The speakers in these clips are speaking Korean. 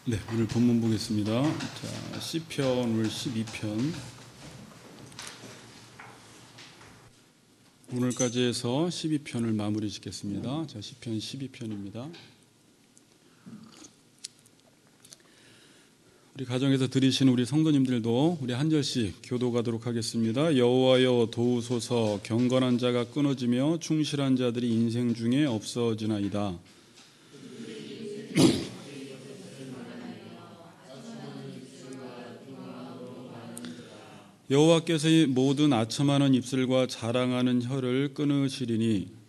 네, 오늘 본문 보겠습니다. 자, 시편 오늘 12편. 오늘까지 해서 12편을 마무리 짓겠습니다. 자, 시편 12편입니다. 우리 가정에서 들으신 우리 성도님들도 우리 한 절씩 교도가도록 하겠습니다. 여호와여 도우소서, 경건한 자가 끊어지며 충실한 자들이 인생 중에 없어지나이다. 여호와께서 이 모든 아첨하는 입술과 자랑하는 혀를 끊으시리니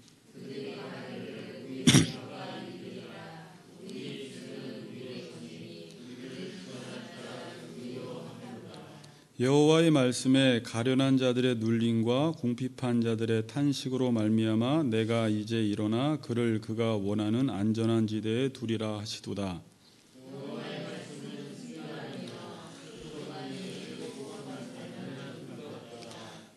여호와의 말씀에 가련한 자들의 눌림과 궁핍한 자들의 탄식으로 말미암아 내가 이제 일어나 그를 그가 원하는 안전한 지대에 두리라 하시도다.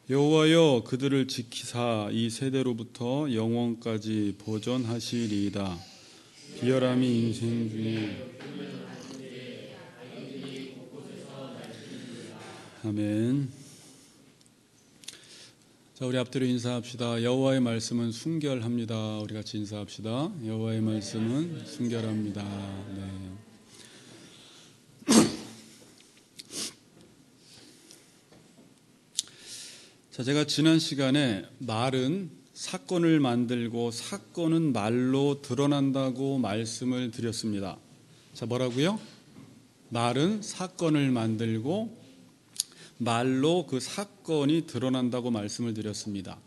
여호와여 그들을 지키사 이 세대로부터 영원까지 보존하시리이다. 비열함이 인생 중에 아멘. 자, 우리 앞뒤로 인사합시다. 여호와의 말씀은 순결합니다. 우리 같이 인사합시다. 여호와의 말씀은 순결합니다. 네. 자, 제가 지난 시간에 말은 사건을 만들고 사건은 말로 드러난다고 말씀을 드렸습니다. 자, 뭐라고요? 말은 사건을 만들고 말로 그 사건이 드러난다고 말씀을 드렸습니다.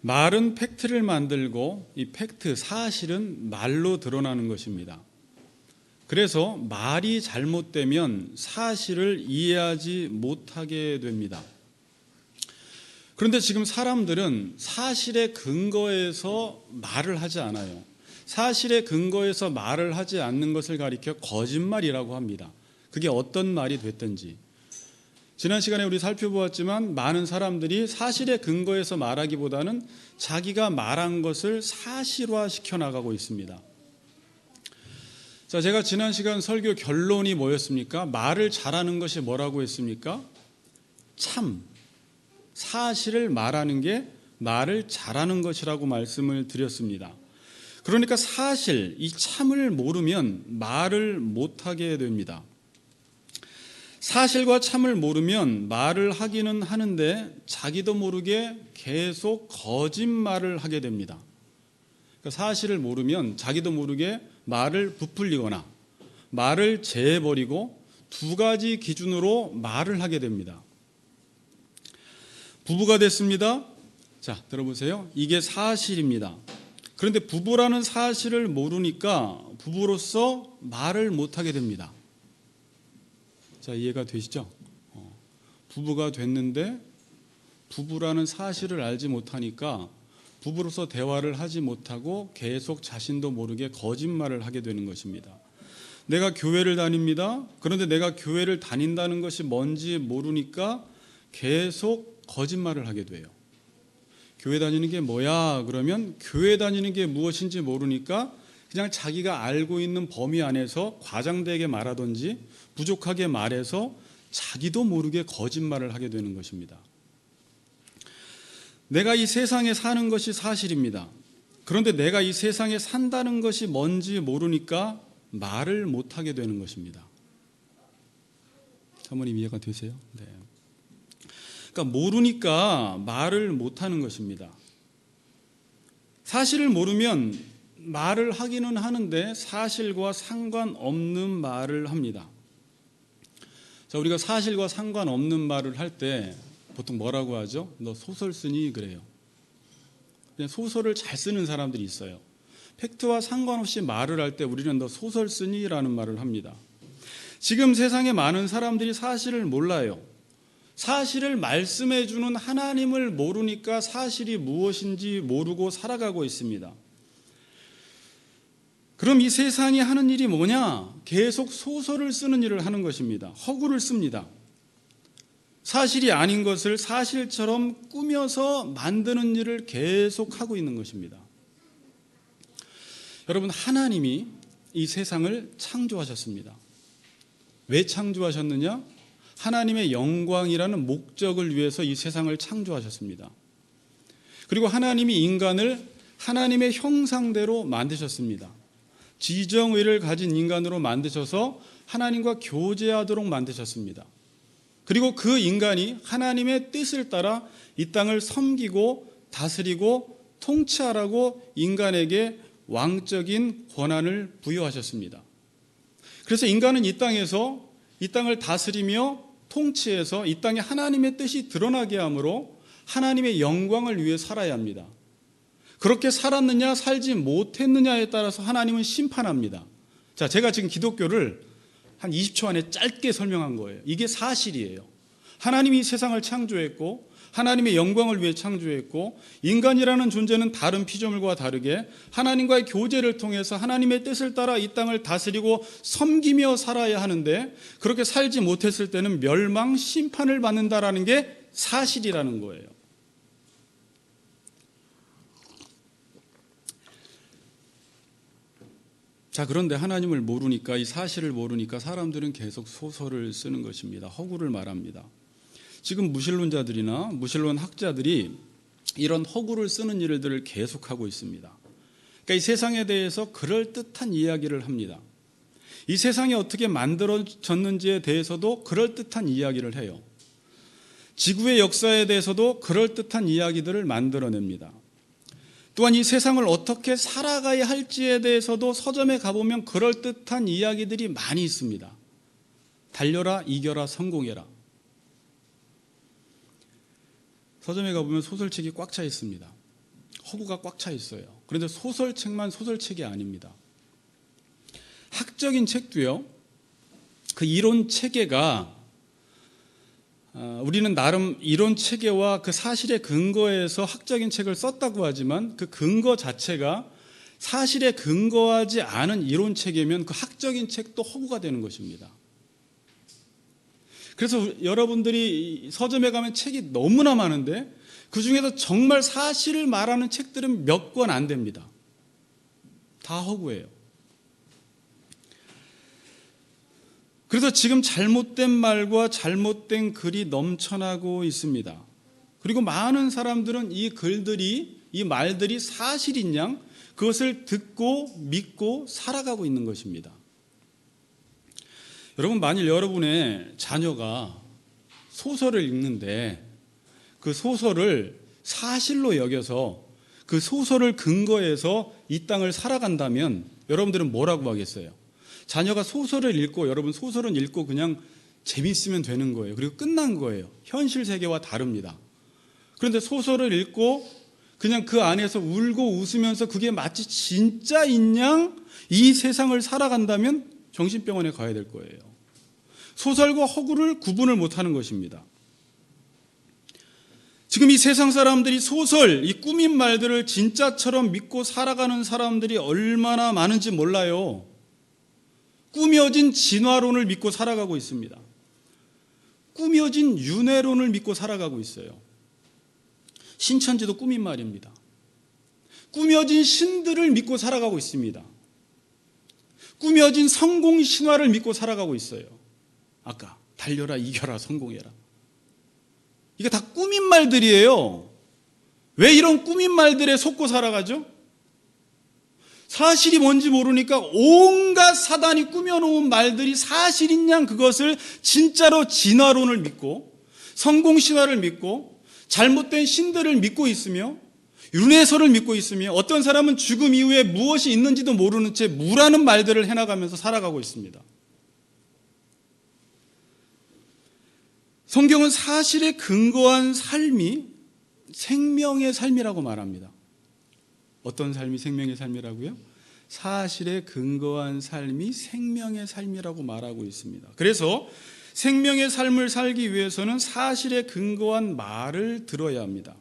말은 팩트를 만들고 이 팩트, 사실은 말로 드러나는 것입니다. 그래서 말이 잘못되면 사실을 이해하지 못하게 됩니다. 그런데 지금 사람들은 사실에 근거해서 말을 하지 않아요. 사실에 근거해서 말을 하지 않는 것을 가리켜 거짓말이라고 합니다. 그게 어떤 말이 됐든지. 지난 시간에 우리 살펴보았지만 많은 사람들이 사실에 근거해서 말하기보다는 자기가 말한 것을 사실화시켜 나가고 있습니다. 자, 제가 지난 시간 설교 결론이 뭐였습니까? 말을 잘하는 것이 뭐라고 했습니까? 참. 사실을 말하는 게 말을 잘하는 것이라고 말씀을 드렸습니다. 그러니까 사실, 이 참을 모르면 말을 못하게 됩니다. 사실과 참을 모르면 말을 하기는 하는데 자기도 모르게 계속 거짓말을 하게 됩니다. 그러니까 사실을 모르면 자기도 모르게 말을 부풀리거나 말을 재해버리고 두 가지 기준으로 말을 하게 됩니다. 부부가 됐습니다. 자, 들어보세요. 이게 사실입니다. 그런데 부부라는 사실을 모르니까 부부로서 말을 못하게 됩니다. 자, 이해가 되시죠? 부부가 됐는데 부부라는 사실을 알지 못하니까 부부로서 대화를 하지 못하고 계속 자신도 모르게 거짓말을 하게 되는 것입니다. 내가 교회를 다닙니다. 그런데 내가 교회를 다닌다는 것이 뭔지 모르니까 계속 거짓말을 하게 돼요. 교회 다니는 게 뭐야? 그러면 교회 다니는 게 무엇인지 모르니까 그냥 자기가 알고 있는 범위 안에서 과장되게 말하든지 부족하게 말해서 자기도 모르게 거짓말을 하게 되는 것입니다. 내가 이 세상에 사는 것이 사실입니다. 그런데 내가 이 세상에 산다는 것이 뭔지 모르니까 말을 못하게 되는 것입니다. 사모님 이해가 되세요? 네. 그러니까 모르니까 말을 못하는 것입니다. 사실을 모르면 말을 하기는 하는데 사실과 상관없는 말을 합니다. 자, 우리가 사실과 상관없는 말을 할 때 보통 뭐라고 하죠? 너 소설 쓰니? 그래요. 그냥 소설을 잘 쓰는 사람들이 있어요. 팩트와 상관없이 말을 할 때 우리는 너 소설 쓰니? 라는 말을 합니다. 지금 세상에 많은 사람들이 사실을 몰라요. 사실을 말씀해 주는 하나님을 모르니까 사실이 무엇인지 모르고 살아가고 있습니다. 그럼 이 세상이 하는 일이 뭐냐? 계속 소설을 쓰는 일을 하는 것입니다. 허구를 씁니다. 사실이 아닌 것을 사실처럼 꾸며서 만드는 일을 계속 하고 있는 것입니다. 여러분, 하나님이 이 세상을 창조하셨습니다. 왜 창조하셨느냐? 하나님의 영광이라는 목적을 위해서 이 세상을 창조하셨습니다. 그리고 하나님이 인간을 하나님의 형상대로 만드셨습니다. 지정의를 가진 인간으로 만드셔서 하나님과 교제하도록 만드셨습니다. 그리고 그 인간이 하나님의 뜻을 따라 이 땅을 섬기고 다스리고 통치하라고 인간에게 왕적인 권한을 부여하셨습니다. 그래서 인간은 이 땅에서 이 땅을 다스리며 통치해서 이 땅에 하나님의 뜻이 드러나게 하므로 하나님의 영광을 위해 살아야 합니다. 그렇게 살았느냐 살지 못했느냐에 따라서 하나님은 심판합니다. 자, 제가 지금 기독교를 한 20초 안에 짧게 설명한 거예요. 이게 사실이에요. 하나님이 세상을 창조했고 하나님의 영광을 위해 창조했고 인간이라는 존재는 다른 피조물과 다르게 하나님과의 교제를 통해서 하나님의 뜻을 따라 이 땅을 다스리고 섬기며 살아야 하는데 그렇게 살지 못했을 때는 멸망, 심판을 받는다라는 게 사실이라는 거예요. 자, 그런데 하나님을 모르니까, 이 사실을 모르니까 사람들은 계속 소설을 쓰는 것입니다. 허구를 말합니다. 지금 무신론자들이나 무신론 학자들이 이런 허구를 쓰는 일들을 계속하고 있습니다. 그러니까 이 세상에 대해서 그럴듯한 이야기를 합니다. 이 세상이 어떻게 만들어졌는지에 대해서도 그럴듯한 이야기를 해요. 지구의 역사에 대해서도 그럴듯한 이야기들을 만들어냅니다. 또한 이 세상을 어떻게 살아가야 할지에 대해서도 서점에 가보면 그럴듯한 이야기들이 많이 있습니다. 달려라, 이겨라, 성공해라. 서점에 가보면 소설책이 꽉 차 있습니다. 허구가 꽉 차 있어요. 그런데 소설책만 소설책이 아닙니다. 학적인 책도요, 그 이론 체계가 우리는 나름 이론 체계와 그 사실의 근거에서 학적인 책을 썼다고 하지만 그 근거 자체가 사실에 근거하지 않은 이론 체계면 그 학적인 책도 허구가 되는 것입니다. 그래서 여러분들이 서점에 가면 책이 너무나 많은데 그 중에서 정말 사실을 말하는 책들은 몇 권 안 됩니다. 다 허구예요. 그래서 지금 잘못된 말과 잘못된 글이 넘쳐나고 있습니다. 그리고 많은 사람들은 이 글들이, 이 말들이 사실인 양 그것을 듣고 믿고 살아가고 있는 것입니다. 여러분, 만일 여러분의 자녀가 소설을 읽는데 그 소설을 사실로 여겨서 그 소설을 근거해서 이 땅을 살아간다면 여러분들은 뭐라고 하겠어요? 자녀가 소설을 읽고, 여러분 소설은 읽고 그냥 재밌으면 되는 거예요. 그리고 끝난 거예요. 현실 세계와 다릅니다. 그런데 소설을 읽고 그냥 그 안에서 울고 웃으면서 그게 마치 진짜인 양 이 세상을 살아간다면 정신병원에 가야 될 거예요. 소설과 허구를 구분을 못하는 것입니다. 지금 이 세상 사람들이 소설, 이 꾸민 말들을 진짜처럼 믿고 살아가는 사람들이 얼마나 많은지 몰라요. 꾸며진 진화론을 믿고 살아가고 있습니다. 꾸며진 윤회론을 믿고 살아가고 있어요. 신천지도 꾸민 말입니다. 꾸며진 신들을 믿고 살아가고 있습니다. 꾸며진 성공 신화를 믿고 살아가고 있어요. 아까 달려라, 이겨라, 성공해라. 이게 다 꾸민 말들이에요. 왜 이런 꾸민 말들에 속고 살아가죠? 사실이 뭔지 모르니까 온갖 사단이 꾸며놓은 말들이 사실인 양 그것을 진짜로 진화론을 믿고 성공신화를 믿고 잘못된 신들을 믿고 있으며 윤회설을 믿고 있으며 어떤 사람은 죽음 이후에 무엇이 있는지도 모르는 채 무라는 말들을 해나가면서 살아가고 있습니다. 성경은 사실에 근거한 삶이 생명의 삶이라고 말합니다. 어떤 삶이 생명의 삶이라고요? 사실에 근거한 삶이 생명의 삶이라고 말하고 있습니다. 그래서 생명의 삶을 살기 위해서는 사실에 근거한 말을 들어야 합니다.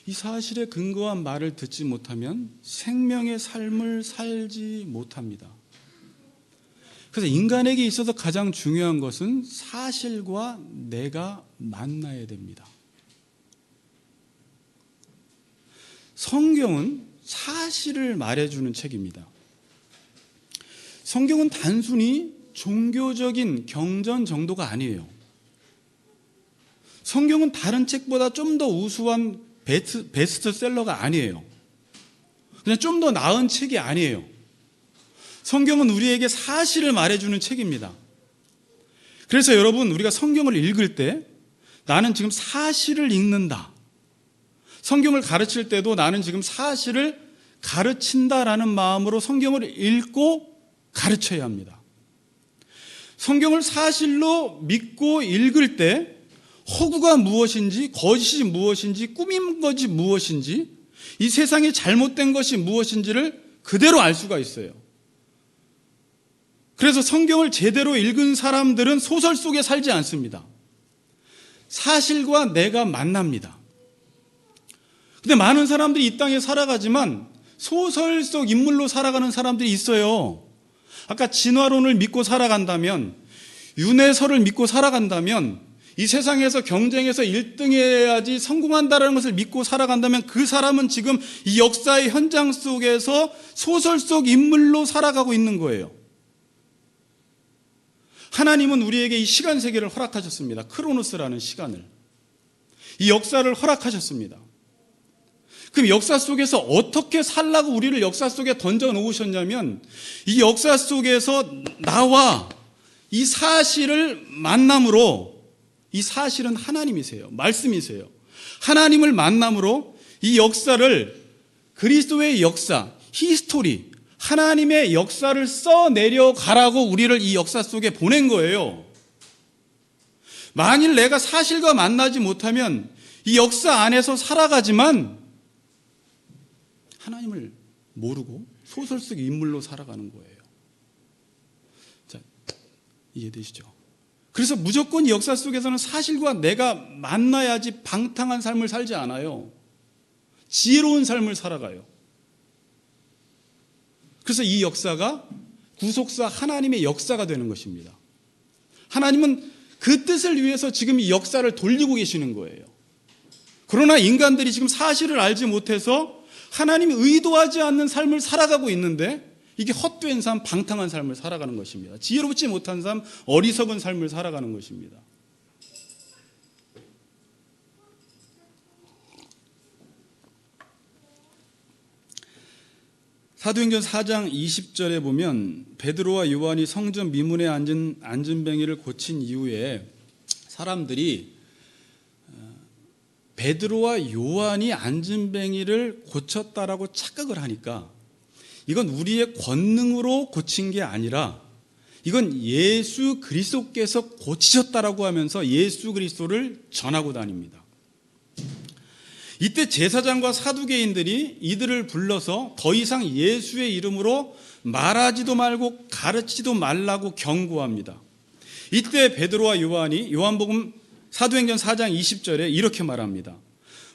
이 사실에 근거한 말을 듣지 못하면 생명의 삶을 살지 못합니다. 그래서 인간에게 있어서 가장 중요한 것은 사실과 내가 만나야 됩니다. 성경은 사실을 말해주는 책입니다. 성경은 단순히 종교적인 경전 정도가 아니에요. 성경은 다른 책보다 좀 더 우수한 베스트셀러가 아니에요. 그냥 좀 더 나은 책이 아니에요. 성경은 우리에게 사실을 말해주는 책입니다. 그래서 여러분, 우리가 성경을 읽을 때 나는 지금 사실을 읽는다. 성경을 가르칠 때도 나는 지금 사실을 가르친다라는 마음으로 성경을 읽고 가르쳐야 합니다. 성경을 사실로 믿고 읽을 때 허구가 무엇인지, 거짓이 무엇인지, 꾸민 것이 무엇인지, 이 세상에 잘못된 것이 무엇인지를 그대로 알 수가 있어요. 그래서 성경을 제대로 읽은 사람들은 소설 속에 살지 않습니다. 사실과 내가 만납니다. 근데 많은 사람들이 이 땅에 살아가지만 소설 속 인물로 살아가는 사람들이 있어요. 아까 진화론을 믿고 살아간다면, 윤회설을 믿고 살아간다면, 이 세상에서 경쟁에서 1등해야지 성공한다는 것을 믿고 살아간다면 그 사람은 지금 이 역사의 현장 속에서 소설 속 인물로 살아가고 있는 거예요. 하나님은 우리에게 이 시간 세계를 허락하셨습니다. 크로노스라는 시간을. 이 역사를 허락하셨습니다. 그럼 역사 속에서 어떻게 살라고 우리를 역사 속에 던져 놓으셨냐면, 이 역사 속에서 나와 이 사실을 만남으로, 이 사실은 하나님이세요. 말씀이세요. 하나님을 만남으로 이 역사를 그리스도의 역사, 히스토리, 하나님의 역사를 써내려 가라고 우리를 이 역사 속에 보낸 거예요. 만일 내가 사실과 만나지 못하면 이 역사 안에서 살아가지만 하나님을 모르고 소설 속 인물로 살아가는 거예요. 자, 이해되시죠? 그래서 무조건 이 역사 속에서는 사실과 내가 만나야지 방탕한 삶을 살지 않아요. 지혜로운 삶을 살아가요. 그래서 이 역사가 구속사 하나님의 역사가 되는 것입니다. 하나님은 그 뜻을 위해서 지금 이 역사를 돌리고 계시는 거예요. 그러나 인간들이 지금 사실을 알지 못해서 하나님이 의도하지 않는 삶을 살아가고 있는데, 이게 헛된 삶, 방탕한 삶을 살아가는 것입니다. 지혜롭지 못한 삶, 어리석은 삶을 살아가는 것입니다. 사도행전 4장 20절에 보면 베드로와 요한이 성전 미문에 앉은 안진뱅이를 고친 이후에 사람들이 베드로와 요한이 안진뱅이를 고쳤다라고 착각을 하니까, 이건 우리의 권능으로 고친 게 아니라 이건 예수 그리스도께서 고치셨다라고 하면서 예수 그리스도를 전하고 다닙니다. 이때 제사장과 사두개인들이 이들을 불러서 더 이상 예수의 이름으로 말하지도 말고 가르치지도 말라고 경고합니다. 이때 베드로와 요한이 요한복음 사도행전 4장 20절에 이렇게 말합니다.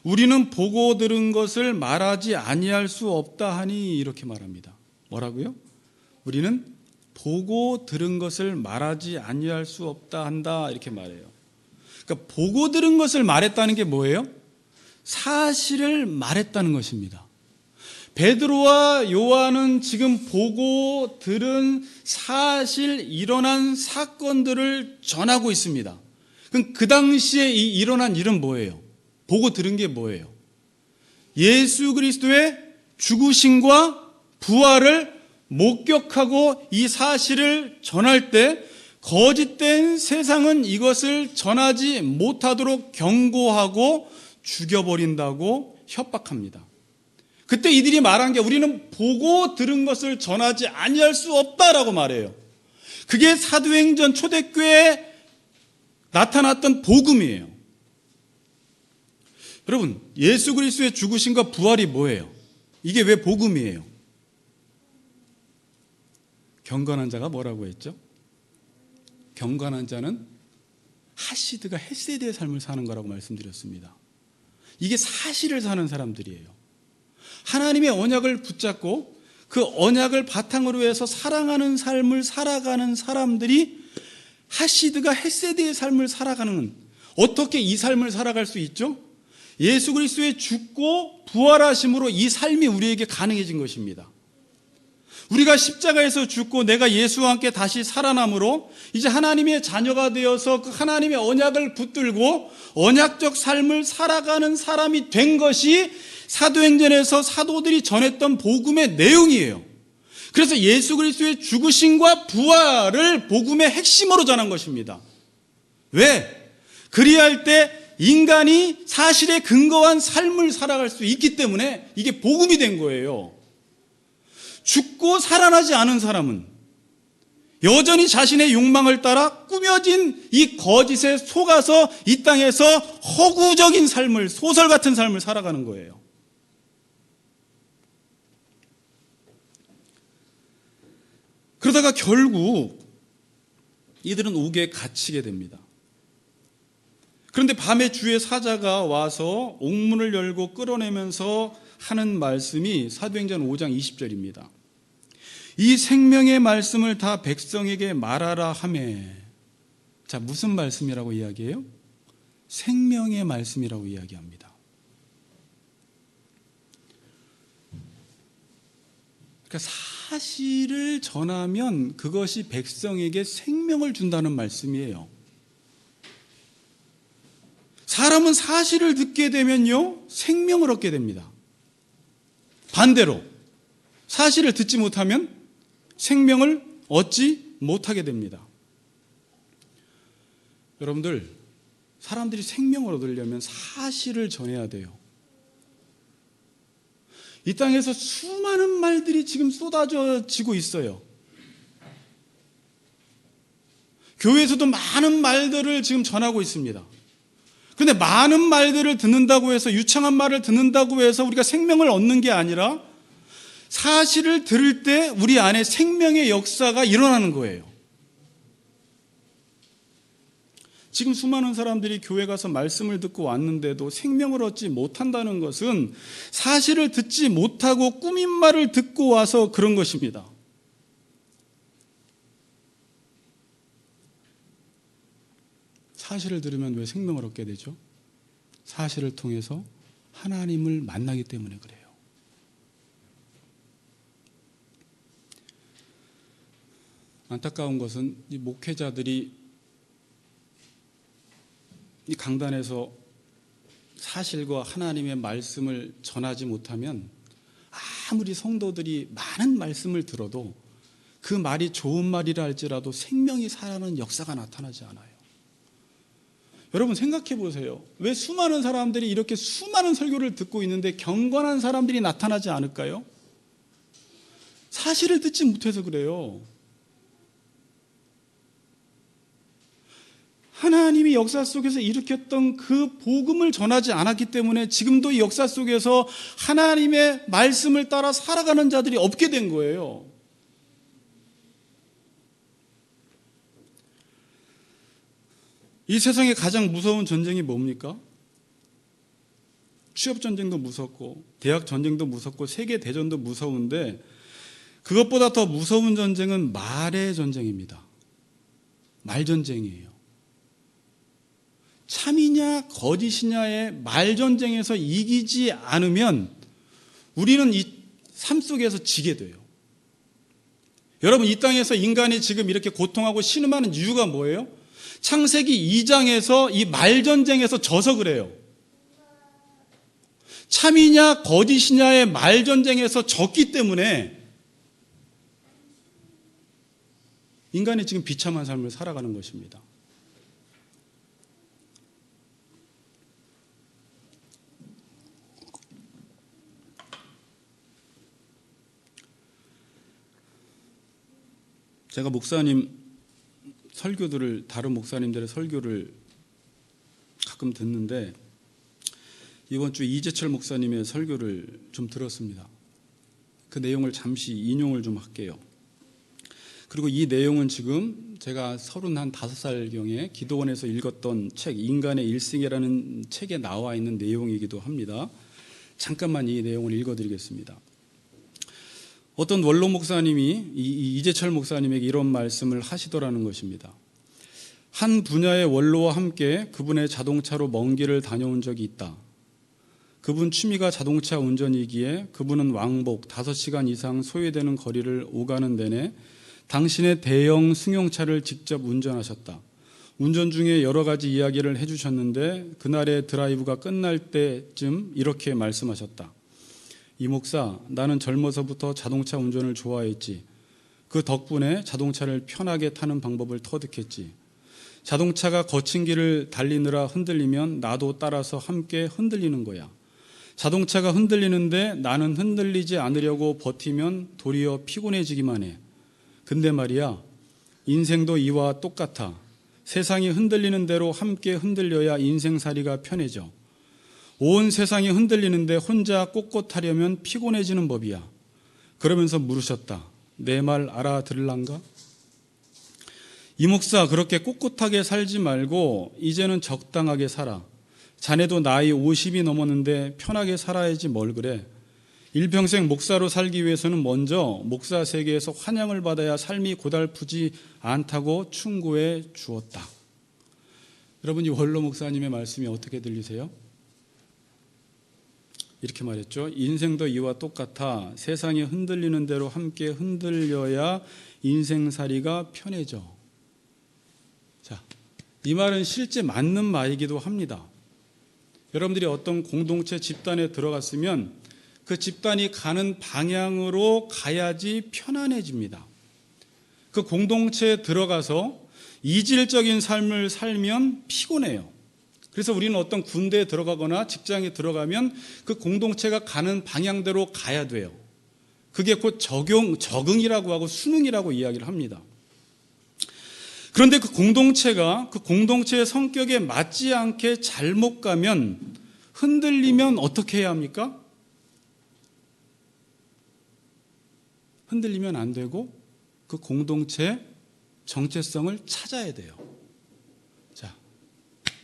우리는 보고 들은 것을 말하지 아니할 수 없다 하니, 이렇게 말합니다. 뭐라고요? 우리는 보고 들은 것을 말하지 아니할 수 없다 한다, 이렇게 말해요. 그러니까 보고 들은 것을 말했다는 게 뭐예요? 사실을 말했다는 것입니다. 베드로와 요한은 지금 보고 들은 사실, 일어난 사건들을 전하고 있습니다. 그럼 그 당시에 이 일어난 일은 뭐예요? 보고 들은 게 뭐예요? 예수 그리스도의 죽으심과 부활을 목격하고 이 사실을 전할 때 거짓된 세상은 이것을 전하지 못하도록 경고하고 죽여버린다고 협박합니다. 그때 이들이 말한 게, 우리는 보고 들은 것을 전하지 아니할 수 없다라고 말해요. 그게 사도행전 초대교회에 나타났던 복음이에요. 여러분, 예수 그리스도의 죽으심과 부활이 뭐예요? 이게 왜 복음이에요? 경건한 자가 뭐라고 했죠? 경건한 자는 하시드가 헤세드의 삶을 사는 거라고 말씀드렸습니다. 이게 사실을 사는 사람들이에요. 하나님의 언약을 붙잡고 그 언약을 바탕으로 해서 사랑하는 삶을 살아가는 사람들이 하시드가 헤세드의 삶을 살아가는, 어떻게 이 삶을 살아갈 수 있죠? 예수 그리스도의 죽고 부활하심으로 이 삶이 우리에게 가능해진 것입니다. 우리가 십자가에서 죽고 내가 예수와 함께 다시 살아남으로 이제 하나님의 자녀가 되어서 그 하나님의 언약을 붙들고 언약적 삶을 살아가는 사람이 된 것이 사도행전에서 사도들이 전했던 복음의 내용이에요. 그래서 예수 그리스도의 죽으심과 부활을 복음의 핵심으로 전한 것입니다. 왜? 그리할 때 인간이 사실에 근거한 삶을 살아갈 수 있기 때문에 이게 복음이 된 거예요. 죽고 살아나지 않은 사람은 여전히 자신의 욕망을 따라 꾸며진 이 거짓에 속아서 이 땅에서 허구적인 삶을, 소설 같은 삶을 살아가는 거예요. 그러다가 결국 이들은 옥에 갇히게 됩니다. 그런데 밤에 주의 사자가 와서 옥문을 열고 끌어내면서 하는 말씀이 사도행전 5장 20절입니다. 이 생명의 말씀을 다 백성에게 말하라 하매. 자, 무슨 말씀이라고 이야기해요? 생명의 말씀이라고 이야기합니다. 그러니까 사실을 전하면 그것이 백성에게 생명을 준다는 말씀이에요. 사람은 사실을 듣게 되면요, 생명을 얻게 됩니다. 반대로 사실을 듣지 못하면 생명을 얻지 못하게 됩니다. 여러분들, 사람들이 생명을 얻으려면 사실을 전해야 돼요. 이 땅에서 수많은 말들이 지금 쏟아지고 있어요. 교회에서도 많은 말들을 지금 전하고 있습니다. 그런데 많은 말들을 듣는다고 해서, 유창한 말을 듣는다고 해서 우리가 생명을 얻는 게 아니라 사실을 들을 때 우리 안에 생명의 역사가 일어나는 거예요. 지금 수많은 사람들이 교회 가서 말씀을 듣고 왔는데도 생명을 얻지 못한다는 것은 사실을 듣지 못하고 꾸민 말을 듣고 와서 그런 것입니다. 사실을 들으면 왜 생명을 얻게 되죠? 사실을 통해서 하나님을 만나기 때문에 그래요. 안타까운 것은 이 목회자들이 이 강단에서 사실과 하나님의 말씀을 전하지 못하면 아무리 성도들이 많은 말씀을 들어도 그 말이 좋은 말이라 할지라도 생명이 살아나는 역사가 나타나지 않아요. 여러분 생각해 보세요. 왜 수많은 사람들이 이렇게 수많은 설교를 듣고 있는데 경건한 사람들이 나타나지 않을까요? 사실을 듣지 못해서 그래요. 하나님이 역사 속에서 일으켰던 그 복음을 전하지 않았기 때문에 지금도 이 역사 속에서 하나님의 말씀을 따라 살아가는 자들이 없게 된 거예요. 이 세상에 가장 무서운 전쟁이 뭡니까? 취업 전쟁도 무섭고 대학 전쟁도 무섭고 세계 대전도 무서운데 그것보다 더 무서운 전쟁은 말의 전쟁입니다. 말 전쟁이에요. 참이냐 거짓이냐의 말 전쟁에서 이기지 않으면 우리는 이 삶 속에서 지게 돼요. 여러분, 이 땅에서 인간이 지금 이렇게 고통하고 신음하는 이유가 뭐예요? 창세기 2장에서 이 말 전쟁에서 져서 그래요. 참이냐 거짓이냐의 말 전쟁에서 졌기 때문에 인간이 지금 비참한 삶을 살아가는 것입니다. 제가 목사님 설교들을, 다른 목사님들의 설교를 가끔 듣는데 이번 주 이재철 목사님의 설교를 좀 들었습니다. 그 내용을 잠시 인용을 좀 할게요. 그리고 이 내용은 지금 제가 35살경에 기도원에서 읽었던 책 인간의 일생이라는 책에 나와 있는 내용이기도 합니다. 잠깐만 이 내용을 읽어드리겠습니다. 어떤 원로 목사님이 이재철 목사님에게 이런 말씀을 하시더라는 것입니다. 한 분야의 원로와 함께 그분의 자동차로 먼 길을 다녀온 적이 있다. 그분 취미가 자동차 운전이기에 그분은 왕복 5시간 이상 소요되는 거리를 오가는 내내 당신의 대형 승용차를 직접 운전하셨다. 운전 중에 여러 가지 이야기를 해주셨는데 그날의 드라이브가 끝날 때쯤 이렇게 말씀하셨다. 이 목사, 나는 젊어서부터 자동차 운전을 좋아했지. 그 덕분에 자동차를 편하게 타는 방법을 터득했지. 자동차가 거친 길을 달리느라 흔들리면 나도 따라서 함께 흔들리는 거야. 자동차가 흔들리는데 나는 흔들리지 않으려고 버티면 도리어 피곤해지기만 해. 근데 말이야, 인생도 이와 똑같아. 세상이 흔들리는 대로 함께 흔들려야 인생살이가 편해져. 온 세상이 흔들리는데 혼자 꼿꼿하려면 피곤해지는 법이야. 그러면서 물으셨다. 내 말 알아들을란가? 이 목사, 그렇게 꼿꼿하게 살지 말고 이제는 적당하게 살아. 자네도 나이 50이 넘었는데 편하게 살아야지 뭘 그래. 일평생 목사로 살기 위해서는 먼저 목사 세계에서 환영을 받아야 삶이 고달프지 않다고 충고해 주었다. 여러분, 이 원로 목사님의 말씀이 어떻게 들리세요? 이렇게 말했죠. 인생도 이와 똑같아. 세상이 흔들리는 대로 함께 흔들려야 인생살이가 편해져. 자, 이 말은 실제 맞는 말이기도 합니다. 여러분들이 어떤 공동체 집단에 들어갔으면 그 집단이 가는 방향으로 가야지 편안해집니다. 그 공동체에 들어가서 이질적인 삶을 살면 피곤해요. 그래서 우리는 어떤 군대에 들어가거나 직장에 들어가면 그 공동체가 가는 방향대로 가야 돼요. 그게 곧 적응이라고 하고 수능이라고 이야기를 합니다. 그런데 그 공동체가 그 공동체의 성격에 맞지 않게 잘못 가면, 흔들리면 어떻게 해야 합니까? 흔들리면 안 되고 그 공동체의 정체성을 찾아야 돼요. 자,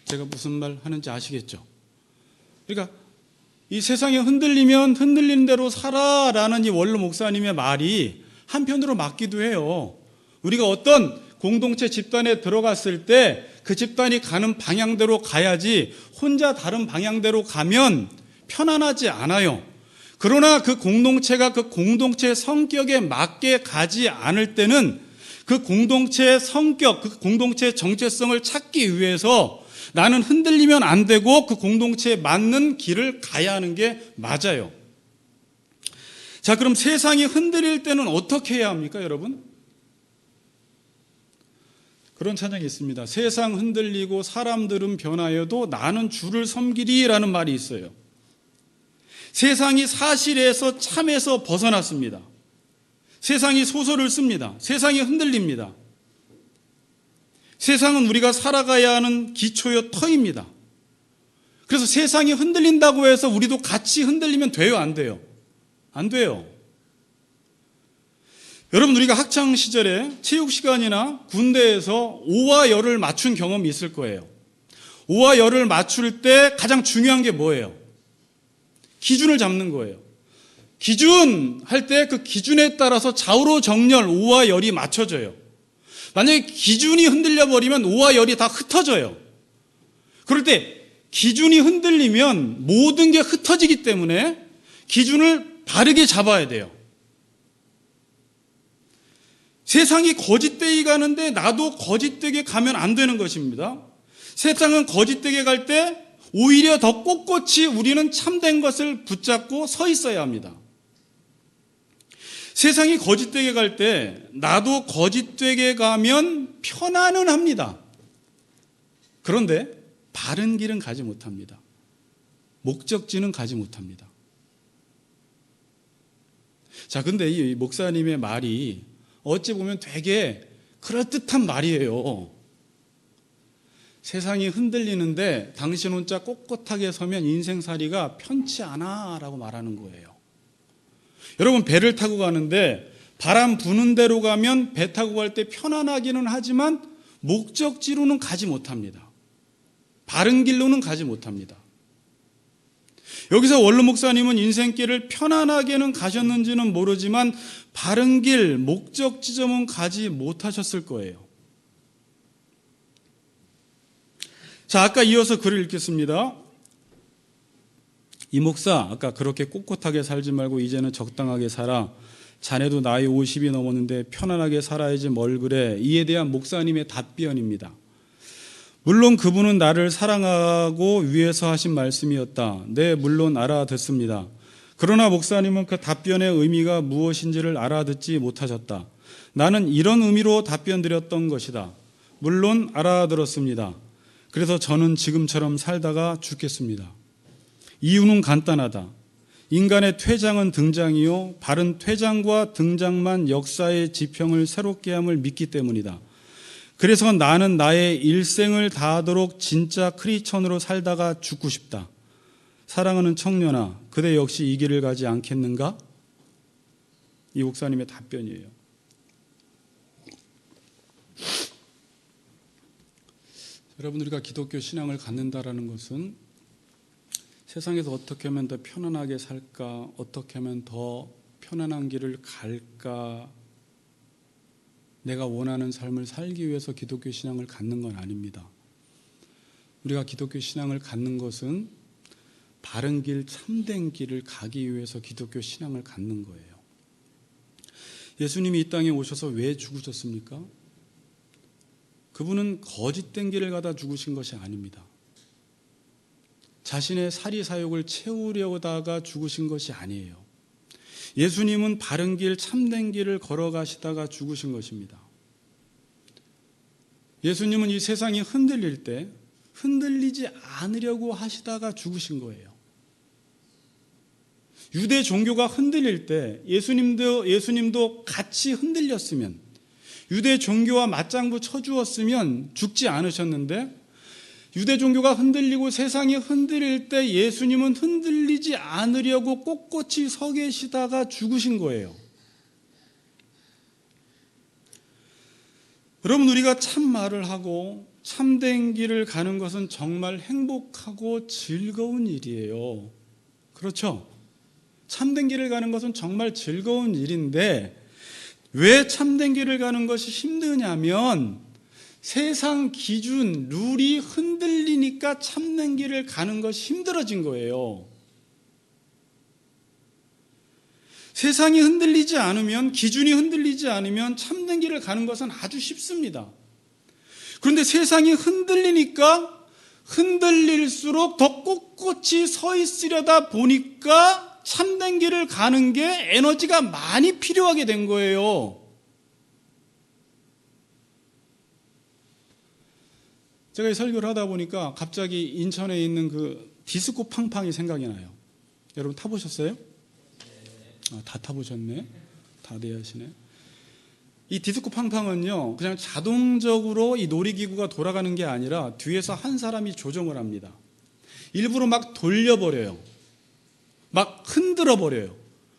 제가 무슨 말 하는지 아시겠죠? 그러니까 이 세상에 흔들리면 흔들리는 대로 살아라는 이 원로 목사님의 말이 한편으로 맞기도 해요. 우리가 어떤 공동체 집단에 들어갔을 때 그 집단이 가는 방향대로 가야지 혼자 다른 방향대로 가면 편안하지 않아요. 그러나 그 공동체가 그 공동체의 성격에 맞게 가지 않을 때는 그 공동체의 성격, 그 공동체의 정체성을 찾기 위해서 나는 흔들리면 안 되고 그 공동체에 맞는 길을 가야 하는 게 맞아요. 자, 그럼 세상이 흔들릴 때는 어떻게 해야 합니까, 여러분? 그런 찬양이 있습니다. 세상 흔들리고 사람들은 변하여도 나는 주를 섬기리라는 말이 있어요. 세상이 사실에서 참에서 벗어났습니다. 세상이 소설을 씁니다. 세상이 흔들립니다. 세상은 우리가 살아가야 하는 기초요 터입니다. 그래서 세상이 흔들린다고 해서 우리도 같이 흔들리면 돼요, 안 돼요? 안 돼요. 여러분, 우리가 학창 시절에 체육 시간이나 군대에서 오와 열을 맞춘 경험이 있을 거예요. 오와 열을 맞출 때 가장 중요한 게 뭐예요? 기준을 잡는 거예요. 기준 할 때 그 기준에 따라서 좌우로 정렬, 오와 열이 맞춰져요. 만약에 기준이 흔들려 버리면 오와 열이 다 흩어져요. 그럴 때 기준이 흔들리면 모든 게 흩어지기 때문에 기준을 바르게 잡아야 돼요. 세상이 거짓되게 가는데 나도 거짓되게 가면 안 되는 것입니다. 세상은 거짓되게 갈 때 오히려 더 꼿꼿이 우리는 참된 것을 붙잡고 서 있어야 합니다. 세상이 거짓되게 갈 때 나도 거짓되게 가면 편안은 합니다. 그런데 바른 길은 가지 못합니다. 목적지는 가지 못합니다. 자, 근데 이 목사님의 말이 어찌 보면 되게 그럴듯한 말이에요. 세상이 흔들리는데 당신 혼자 꼿꼿하게 서면 인생살이가 편치 않아 라고 말하는 거예요. 여러분, 배를 타고 가는데 바람 부는 대로 가면 배 타고 갈 때 편안하기는 하지만 목적지로는 가지 못합니다. 바른 길로는 가지 못합니다. 여기서 원로 목사님은 인생길을 편안하게는 가셨는지는 모르지만 바른 길, 목적 지점은 가지 못하셨을 거예요. 자, 아까 이어서 글을 읽겠습니다. 이 목사, 아까 그렇게 꼿꼿하게 살지 말고 이제는 적당하게 살아. 자네도 나이 50이 넘었는데 편안하게 살아야지 뭘 그래. 이에 대한 목사님의 답변입니다. 물론 그분은 나를 사랑하고 위해서 하신 말씀이었다. 네, 물론 알아듣습니다. 그러나 목사님은 그 답변의 의미가 무엇인지를 알아듣지 못하셨다. 나는 이런 의미로 답변 드렸던 것이다. 물론 알아들었습니다. 그래서 저는 지금처럼 살다가 죽겠습니다. 이유는 간단하다. 인간의 퇴장은 등장이요, 바른 퇴장과 등장만 역사의 지평을 새롭게 함을 믿기 때문이다. 그래서 나는 나의 일생을 다하도록 진짜 크리스천으로 살다가 죽고 싶다. 사랑하는 청년아, 그대 역시 이 길을 가지 않겠는가? 이 목사님의 답변이에요. 여러분, 우리가 기독교 신앙을 갖는다라는 것은 세상에서 어떻게 하면 더 편안하게 살까, 어떻게 하면 더 편안한 길을 갈까, 내가 원하는 삶을 살기 위해서 기독교 신앙을 갖는 건 아닙니다. 우리가 기독교 신앙을 갖는 것은 바른 길, 참된 길을 가기 위해서 기독교 신앙을 갖는 거예요. 예수님이 이 땅에 오셔서 왜 죽으셨습니까? 그분은 거짓된 길을 가다 죽으신 것이 아닙니다. 자신의 사리사욕을 채우려다가 죽으신 것이 아니에요. 예수님은 바른 길, 참된 길을 걸어가시다가 죽으신 것입니다. 예수님은 이 세상이 흔들릴 때 흔들리지 않으려고 하시다가 죽으신 거예요. 유대 종교가 흔들릴 때 예수님도 같이 흔들렸으면, 유대 종교와 맞장구 쳐주었으면 죽지 않으셨는데, 유대 종교가 흔들리고 세상이 흔들릴 때 예수님은 흔들리지 않으려고 꼿꼿이 서 계시다가 죽으신 거예요. 여러분, 우리가 참말을 하고 참된 길을 가는 것은 정말 행복하고 즐거운 일이에요. 그렇죠? 참된 길을 가는 것은 정말 즐거운 일인데, 왜 참된 길을 가는 것이 힘드냐면 세상 기준, 룰이 흔들리니까 참된 길을 가는 것이 힘들어진 거예요. 세상이 흔들리지 않으면, 기준이 흔들리지 않으면 참된 길을 가는 것은 아주 쉽습니다. 그런데 세상이 흔들리니까 흔들릴수록 더 꼿꼿이 서 있으려다 보니까 참된 길을 가는 게 에너지가 많이 필요하게 된 거예요. 제가 이 설교를 하다 보니까 갑자기 인천에 있는 그 디스코 팡팡이 생각이 나요. 여러분 타보셨어요? 다 타보셨네. 다들 하시네. 이 디스코 팡팡은요, 그냥 자동적으로 이 놀이기구가 돌아가는 게 아니라 뒤에서 한 사람이 조정을 합니다. 일부러 막 돌려버려요. 막 흔들어버려요.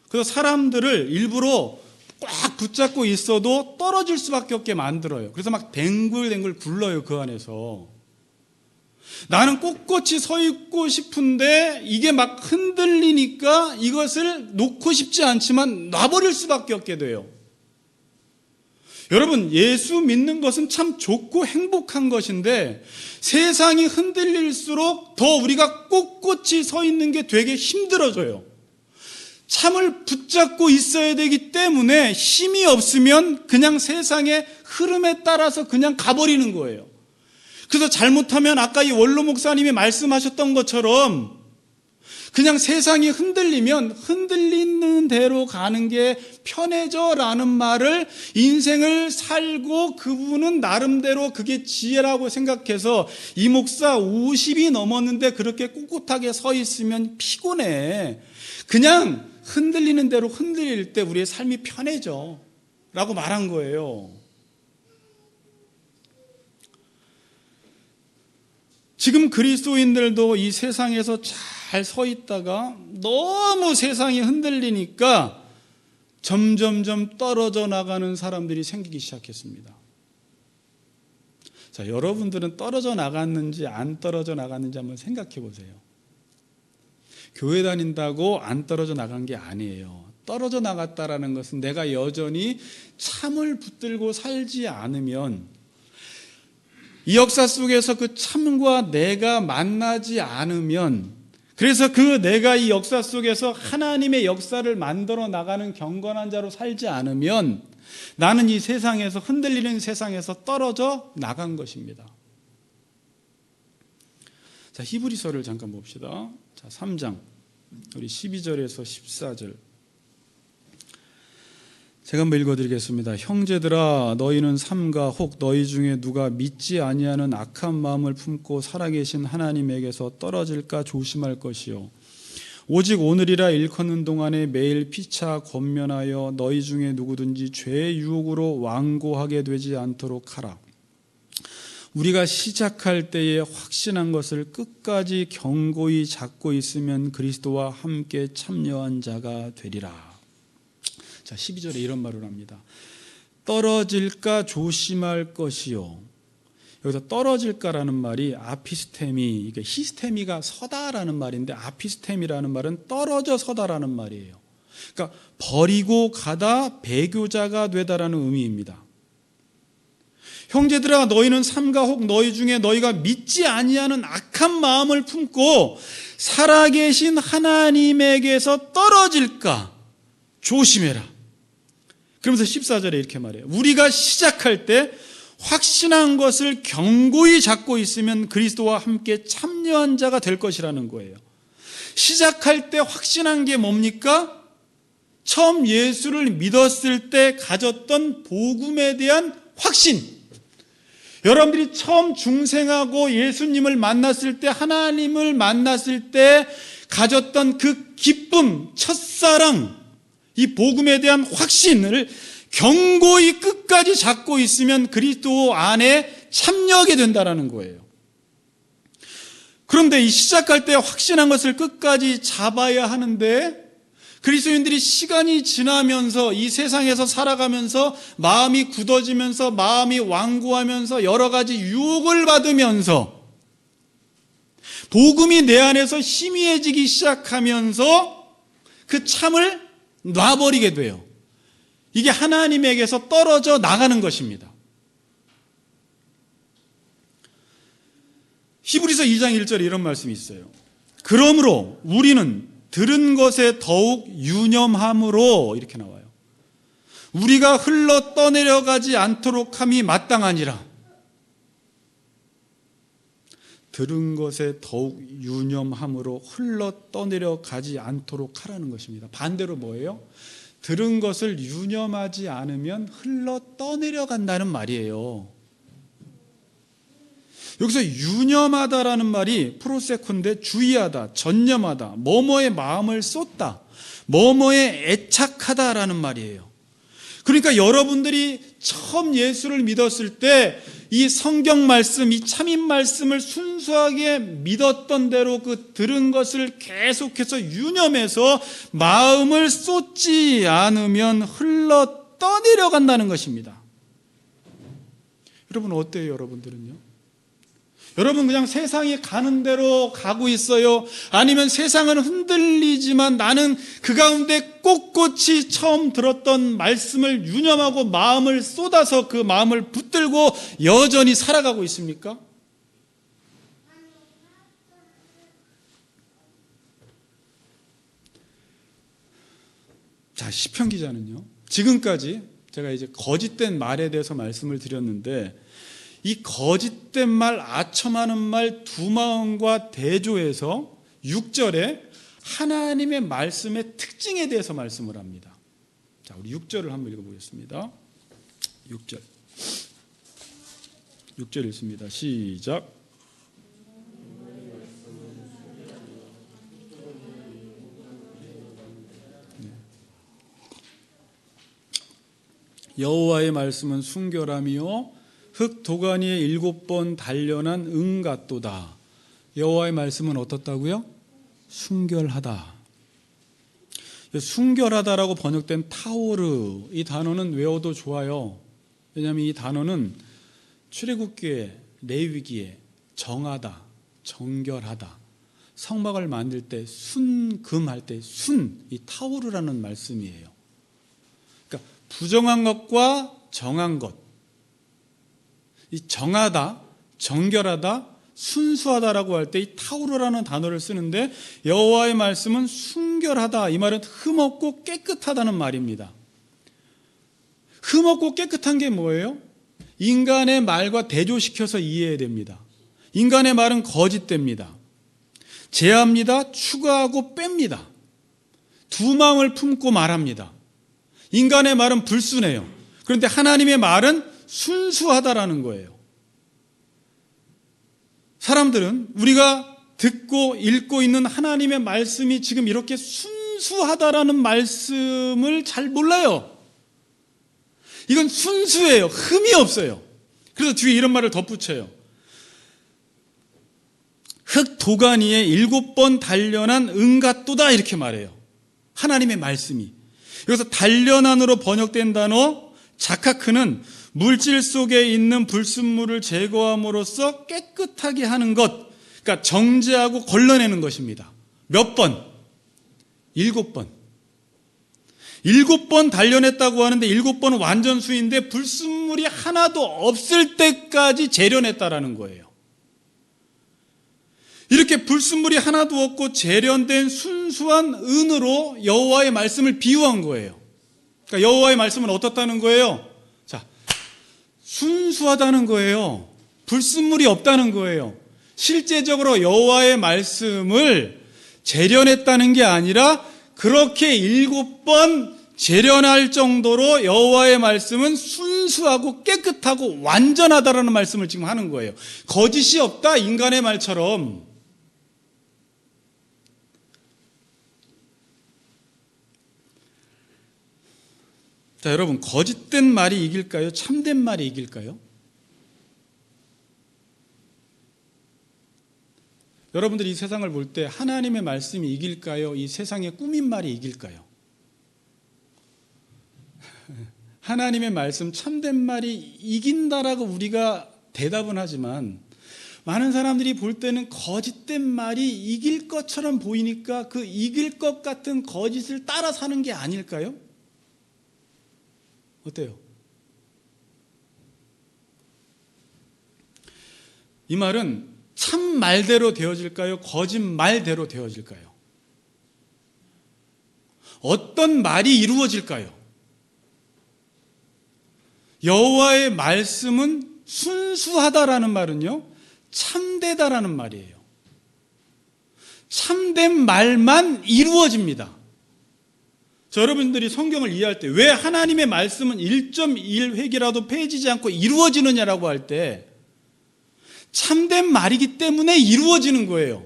그래서 사람들을 일부러 꽉 붙잡고 있어도 떨어질 수밖에 없게 만들어요. 그래서 막 댕글댕글 굴러요, 그 안에서. 나는 꼿꼿이 서 있고 싶은데 이게 막 흔들리니까 이것을 놓고 싶지 않지만 놔버릴 수밖에 없게 돼요. 여러분, 예수 믿는 것은 참 좋고 행복한 것인데 세상이 흔들릴수록 더 우리가 꼿꼿이 서 있는 게 되게 힘들어져요. 참을 붙잡고 있어야 되기 때문에 힘이 없으면 그냥 세상의 흐름에 따라서 그냥 가버리는 거예요. 그래서 잘못하면 아까 이 원로 목사님이 말씀하셨던 것처럼 그냥 세상이 흔들리면 흔들리는 대로 가는 게 편해져라는 말을 인생을 살고 그분은 나름대로 그게 지혜라고 생각해서 이 목사 50이 넘었는데 그렇게 꿋꿋하게 서 있으면 피곤해. 그냥 흔들리는 대로 흔들릴 때 우리의 삶이 편해져 라고 말한 거예요. 지금 그리스도인들도 이 세상에서 잘 서 있다가 너무 세상이 흔들리니까 점점점 떨어져 나가는 사람들이 생기기 시작했습니다. 자, 여러분들은 떨어져 나갔는지 안 떨어져 나갔는지 한번 생각해 보세요. 교회 다닌다고 안 떨어져 나간 게 아니에요. 떨어져 나갔다라는 것은 내가 여전히 참을 붙들고 살지 않으면, 이 역사 속에서 그 참과 내가 만나지 않으면 그래서 내가 이 역사 속에서 하나님의 역사를 만들어 나가는 경건한 자로 살지 않으면 나는 이 세상에서, 흔들리는 세상에서 떨어져 나간 것입니다. 자, 히브리서를 잠깐 봅시다. 자, 3장 우리 12절에서 14절 제가 한번 읽어드리겠습니다. 형제들아, 너희는 삼가 혹 너희 중에 누가 믿지 아니하는 악한 마음을 품고 살아계신 하나님에게서 떨어질까 조심할 것이요, 오직 오늘이라 일컫는 동안에 매일 피차 권면하여 너희 중에 누구든지 죄의 유혹으로 완고하게 되지 않도록 하라. 우리가 시작할 때에 확신한 것을 끝까지 견고히 잡고 있으면 그리스도와 함께 참여한 자가 되리라. 자, 12절에 이런 말을 합니다. 떨어질까 조심할 것이요. 여기서 떨어질까라는 말이 아피스테미, 이게 히스테미가 서다라는 말인데 아피스테미라는 말은 떨어져 서다라는 말이에요. 그러니까 버리고 가다 배교자가 되다라는 의미입니다. 형제들아, 너희는 삼가 혹 너희 중에 너희가 믿지 아니하는 악한 마음을 품고 살아계신 하나님에게서 떨어질까 조심해라. 그러면서 14절에 이렇게 말해요. 우리가 시작할 때 확신한 것을 견고히 잡고 있으면 그리스도와 함께 참여한 자가 될 것이라는 거예요. 시작할 때 확신한 게 뭡니까? 처음 예수를 믿었을 때 가졌던 복음에 대한 확신. 여러분들이 처음 중생하고 예수님을 만났을 때, 하나님을 만났을 때 가졌던 그 기쁨, 첫사랑, 이 복음에 대한 확신을 견고히 끝까지 잡고 있으면 그리스도 안에 참여하게 된다는 거예요. 그런데 이 시작할 때 확신한 것을 끝까지 잡아야 하는데, 그리스도인들이 시간이 지나면서 이 세상에서 살아가면서 마음이 굳어지면서 마음이 완고하면서 여러 가지 유혹을 받으면서 복음이 내 안에서 희미해지기 시작하면서 그 참을 놔버리게 돼요. 이게 하나님에게서 떨어져 나가는 것입니다. 히브리서 2장 1절에 이런 말씀이 있어요. 그러므로 우리는 들은 것에 더욱 유념함으로, 이렇게 나와요. 우리가 흘러 떠내려가지 않도록 함이 마땅하니라. 들은 것에 더욱 유념함으로 흘러 떠내려가지 않도록 하라는 것입니다. 반대로 뭐예요? 들은 것을 유념하지 않으면 흘러 떠내려간다는 말이에요. 여기서 유념하다라는 말이 프로세콘데 주의하다, 전념하다, 뭐뭐에 마음을 쏟다, 뭐뭐에 애착하다라는 말이에요. 그러니까 여러분들이 처음 예수를 믿었을 때 이 성경 말씀, 이 참인 말씀을 순수하게 믿었던 대로 그 들은 것을 계속해서 유념해서 마음을 쏟지 않으면 흘러 떠내려간다는 것입니다. 여러분 어때요, 여러분들은요? 여러분 그냥 세상이 가는 대로 가고 있어요? 아니면 세상은 흔들리지만 나는 그 가운데 꼿꼿이 처음 들었던 말씀을 유념하고 마음을 쏟아서 그 마음을 붙들고 여전히 살아가고 있습니까? 자, 시편 기자는요, 지금까지 제가 이제 거짓된 말에 대해서 말씀을 드렸는데, 이 거짓된 말, 아첨하는 말 두 마음과 대조해서 6절에 하나님의 말씀의 특징에 대해서 말씀을 합니다. 자, 우리 6절을 한번 읽어보겠습니다. 6절 읽습니다. 시작. 여호와의 말씀은 순결함이요 흙 도가니에 7번 단련한 은 같도다. 여호와의 말씀은 어떻다고요? 순결하다. 순결하다라고 번역된 타오르, 이 단어는 외워도 좋아요. 왜냐하면 이 단어는 출애굽기에, 레위기에 정하다, 정결하다, 성막을 만들 때 순금할 때 이 타오르라는 말씀이에요. 그러니까 부정한 것과 정한 것, 이 정하다, 정결하다, 순수하다라고 할 때 이 타우르라는 단어를 쓰는데 여호와의 말씀은 순결하다. 이 말은 흠없고 깨끗하다는 말입니다. 흠없고 깨끗한 게 뭐예요? 인간의 말과 대조시켜서 이해해야 됩니다. 인간의 말은 거짓됩니다. 제합니다. 추가하고 뺍니다. 두 마음을 품고 말합니다. 인간의 말은 불순해요. 그런데 하나님의 말은 순수하다라는 거예요. 사람들은 우리가 듣고 읽고 있는 하나님의 말씀이 지금 이렇게 순수하다라는 말씀을 잘 몰라요. 이건 순수해요. 흠이 없어요. 그래서 뒤에 이런 말을 덧붙여요. 흙 도가니에 7번 단련한 은갓도다 이렇게 말해요. 하나님의 말씀이. 여기서 단련한으로 번역된 단어 자카크는 물질 속에 있는 불순물을 제거함으로써 깨끗하게 하는 것, 그러니까 정제하고 걸러내는 것입니다. 몇 번? 7번. 7번 단련했다고 하는데 7번은 완전수인데 불순물이 하나도 없을 때까지 재련했다라는 거예요. 이렇게 불순물이 하나도 없고 재련된 순수한 은으로 여호와의 말씀을 비유한 거예요. 그러니까 여호와의 말씀은 어떻다는 거예요? 자, 순수하다는 거예요. 불순물이 없다는 거예요. 실제적으로 여호와의 말씀을 재련했다는 게 아니라 그렇게 7번 재련할 정도로 여호와의 말씀은 순수하고 깨끗하고 완전하다라는 말씀을 지금 하는 거예요. 거짓이 없다, 인간의 말처럼. 자, 여러분, 거짓된 말이 이길까요? 참된 말이 이길까요? 여러분들이 이 세상을 볼 때 하나님의 말씀이 이길까요? 이 세상의 꾸민 말이 이길까요? 하나님의 말씀, 참된 말이 이긴다라고 우리가 대답은 하지만 많은 사람들이 볼 때는 거짓된 말이 이길 것처럼 보이니까 그 이길 것 같은 거짓을 따라 사는 게 아닐까요? 어때요? 이 말은 참 말대로 되어질까요? 거짓말대로 되어질까요? 어떤 말이 이루어질까요? 여호와의 말씀은 순수하다라는 말은요, 참되다라는 말이에요. 참된 말만 이루어집니다. 자, 여러분들이 성경을 이해할 때 왜 하나님의 말씀은 1.1획이라도 빼지지 않고 이루어지느냐라고 할 때 참된 말이기 때문에 이루어지는 거예요.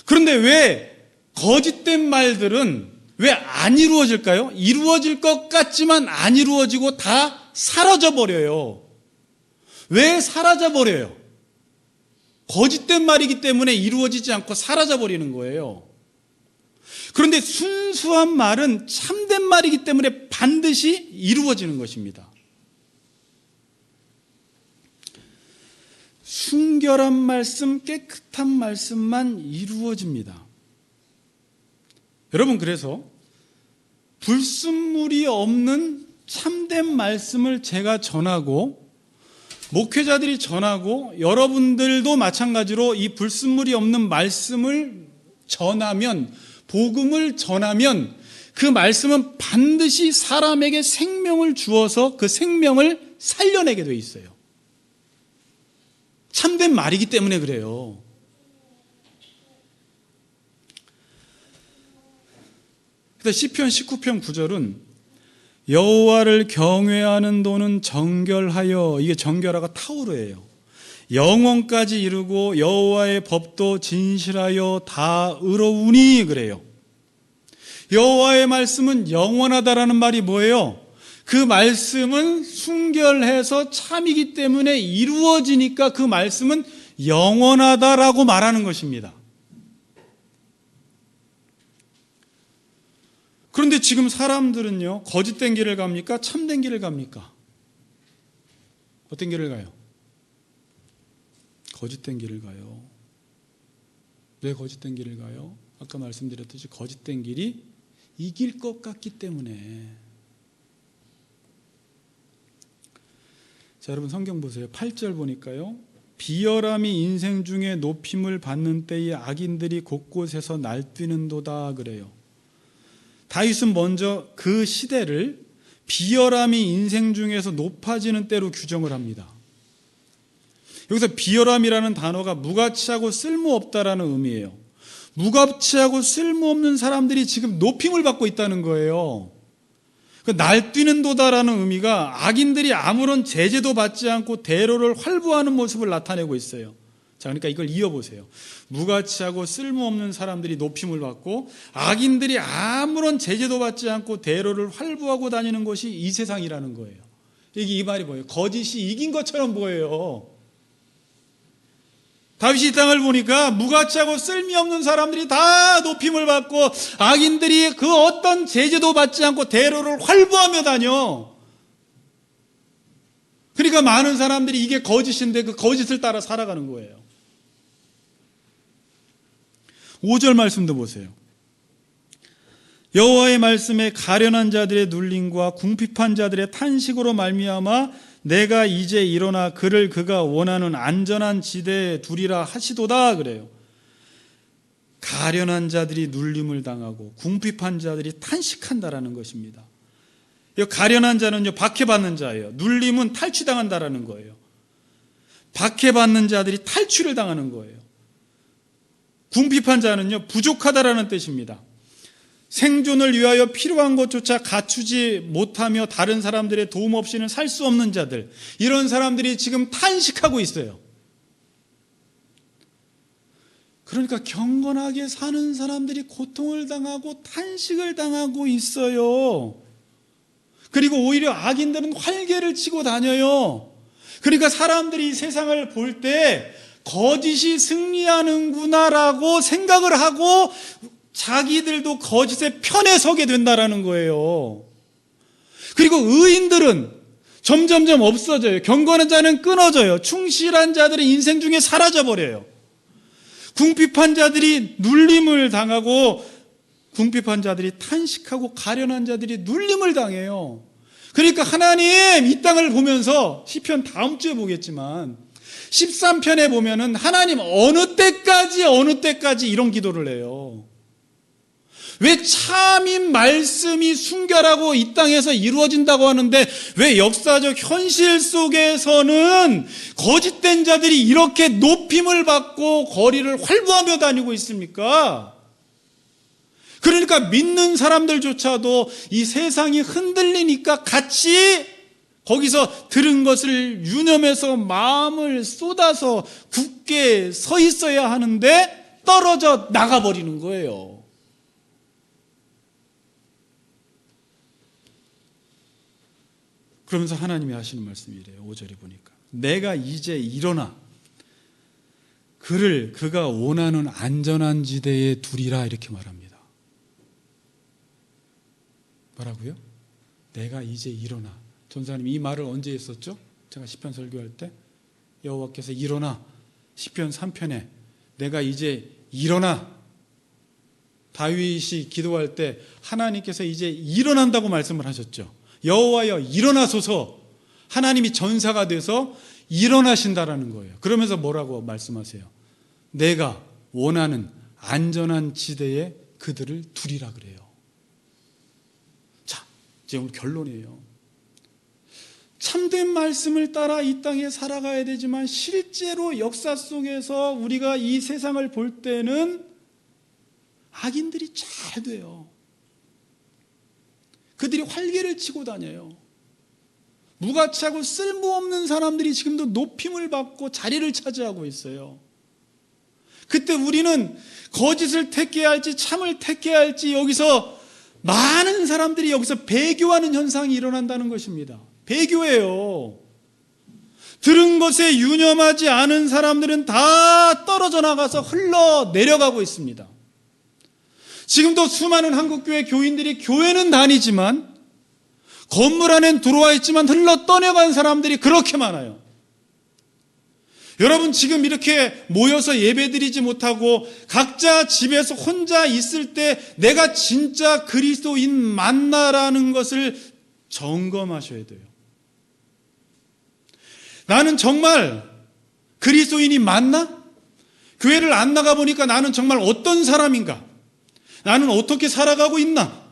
그런데 왜 거짓된 말들은 왜 안 이루어질까요? 이루어질 것 같지만 안 이루어지고 다 사라져 버려요. 왜 사라져 버려요? 거짓된 말이기 때문에 이루어지지 않고 사라져 버리는 거예요. 그런데 순수한 말은 참된 말이기 때문에 반드시 이루어지는 것입니다. 순결한 말씀, 깨끗한 말씀만 이루어집니다. 여러분, 그래서 불순물이 없는 참된 말씀을 제가 전하고 목회자들이 전하고 여러분들도 마찬가지로 이 불순물이 없는 말씀을 전하면, 복음을 전하면 그 말씀은 반드시 사람에게 생명을 주어서 그 생명을 살려내게 돼 있어요. 참된 말이기 때문에 그래요. 그래서 시편 19편 9절은 여호와를 경외하는 도는 정결하여, 이게 정결하가 타우르예요. 영원까지 이르고 여호와의 법도 진실하여 다 의로우니 그래요. 여호와의 말씀은 영원하다라는 말이 뭐예요? 그 말씀은 순결해서 참이기 때문에 이루어지니까 그 말씀은 영원하다라고 말하는 것입니다. 그런데 지금 사람들은요, 거짓된 길을 갑니까? 참된 길을 갑니까? 어떤 길을 가요? 거짓된 길을 가요. 왜 거짓된 길을 가요? 아까 말씀드렸듯이 거짓된 길이 이길 것 같기 때문에. 자, 여러분 성경 보세요. 8절 보니까요, 비열함이 인생 중에 높임을 받는 때에 악인들이 곳곳에서 날뛰는도다 그래요. 다윗은 먼저 그 시대를 비열함이 인생 중에서 높아지는 때로 규정을 합니다. 여기서 비열함이라는 단어가 무가치하고 쓸모없다라는 의미예요. 무가치하고 쓸모없는 사람들이 지금 높임을 받고 있다는 거예요. 날뛰는 도다라는 의미가 악인들이 아무런 제재도 받지 않고 대로를 활보하는 모습을 나타내고 있어요. 자, 그러니까 이걸 이어보세요. 무가치하고 쓸모없는 사람들이 높임을 받고 악인들이 아무런 제재도 받지 않고 대로를 활보하고 다니는 것이 이 세상이라는 거예요. 이게 이 말이 뭐예요? 거짓이 이긴 것처럼 보여요. 다윗이 이 땅을 보니까 무가치하고 쓸모없는 사람들이 다 높임을 받고 악인들이 그 어떤 제재도 받지 않고 대로를 활보하며 다녀. 그러니까 많은 사람들이 이게 거짓인데 그 거짓을 따라 살아가는 거예요. 5절 말씀도 보세요. 여호와의 말씀에 가련한 자들의 눌림과 궁핍한 자들의 탄식으로 말미암아 내가 이제 일어나 그를 그가 원하는 안전한 지대에 두리라 하시도다 그래요. 가련한 자들이 눌림을 당하고 궁핍한 자들이 탄식한다라는 것입니다. 가련한 자는요, 박해받는 자예요. 눌림은 탈취당한다라는 거예요. 박해받는 자들이 탈취를 당하는 거예요. 궁핍한 자는요, 부족하다라는 뜻입니다. 생존을 위하여 필요한 것조차 갖추지 못하며 다른 사람들의 도움 없이는 살 수 없는 자들, 이런 사람들이 지금 탄식하고 있어요. 그러니까 경건하게 사는 사람들이 고통을 당하고 탄식을 당하고 있어요. 그리고 오히려 악인들은 활개를 치고 다녀요. 그러니까 사람들이 이 세상을 볼 때 거짓이 승리하는구나라고 생각을 하고 자기들도 거짓의 편에 서게 된다라는 거예요. 그리고 의인들은 점점점 없어져요. 경건한 자는 끊어져요. 충실한 자들은 인생 중에 사라져버려요. 궁핍한 자들이 눌림을 당하고 궁핍한 자들이 탄식하고 가련한 자들이 눌림을 당해요. 그러니까 하나님, 이 땅을 보면서 시편 다음 주에 보겠지만 13편에 보면은 하나님 어느 때까지 이런 기도를 해요. 왜 참인 말씀이 순결하고 이 땅에서 이루어진다고 하는데 왜 역사적 현실 속에서는 거짓된 자들이 이렇게 높임을 받고 거리를 활보하며 다니고 있습니까? 그러니까 믿는 사람들조차도 이 세상이 흔들리니까 같이 거기서 들은 것을 유념해서 마음을 쏟아서 굳게 서 있어야 하는데 떨어져 나가버리는 거예요. 그러면서 하나님이 하시는 말씀이 이래요. 5절에 보니까 내가 이제 일어나 그를 그가 원하는 안전한 지대에 두리라 이렇게 말합니다. 뭐라고요? 내가 이제 일어나. 전사님 이 말을 언제 했었죠? 제가 시편 설교할 때 여호와께서 일어나, 시편 3편에 내가 이제 일어나. 다윗이 기도할 때 하나님께서 이제 일어난다고 말씀을 하셨죠. 여호와여 일어나소서. 하나님이 전사가 돼서 일어나신다라는 거예요. 그러면서 뭐라고 말씀하세요? 내가 원하는 안전한 지대에 그들을 두리라 그래요. 자, 이제 오늘 결론이에요. 참된 말씀을 따라 이 땅에 살아가야 되지만 실제로 역사 속에서 우리가 이 세상을 볼 때는 악인들이 잘 돼요. 그들이 활개를 치고 다녀요. 무가치하고 쓸모없는 사람들이 지금도 높임을 받고 자리를 차지하고 있어요. 그때 우리는 거짓을 택해야 할지 참을 택해야 할지 여기서 많은 사람들이 여기서 배교하는 현상이 일어난다는 것입니다. 배교예요. 들은 것에 유념하지 않은 사람들은 다 떨어져 나가서 흘러내려가고 있습니다. 지금도 수많은 한국교회 교인들이 교회는 다니지만 건물 안엔 들어와 있지만 흘러 떠내간 사람들이 그렇게 많아요. 여러분 지금 이렇게 모여서 예배드리지 못하고 각자 집에서 혼자 있을 때 내가 진짜 그리스도인 맞나라는 것을 점검하셔야 돼요. 나는 정말 그리스도인이 맞나? 교회를 안 나가보니까 나는 정말 어떤 사람인가? 나는 어떻게 살아가고 있나?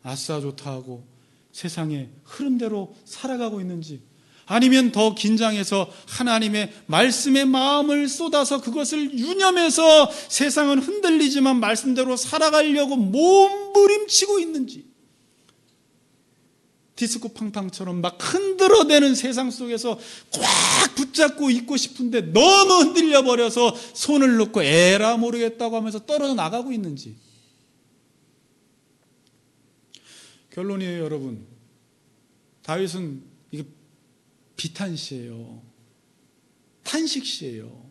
아싸 좋다 하고 세상의 흐름대로 살아가고 있는지, 아니면 더 긴장해서 하나님의 말씀에 마음을 쏟아서 그것을 유념해서 세상은 흔들리지만 말씀대로 살아가려고 몸부림치고 있는지, 디스코 팡팡처럼 막 흔들어대는 세상 속에서 꽉 붙잡고 있고 싶은데 너무 흔들려 버려서 손을 놓고 에라 모르겠다고 하면서 떨어져 나가고 있는지. 결론이에요, 여러분. 다윗은 이게 비탄시예요. 탄식시예요.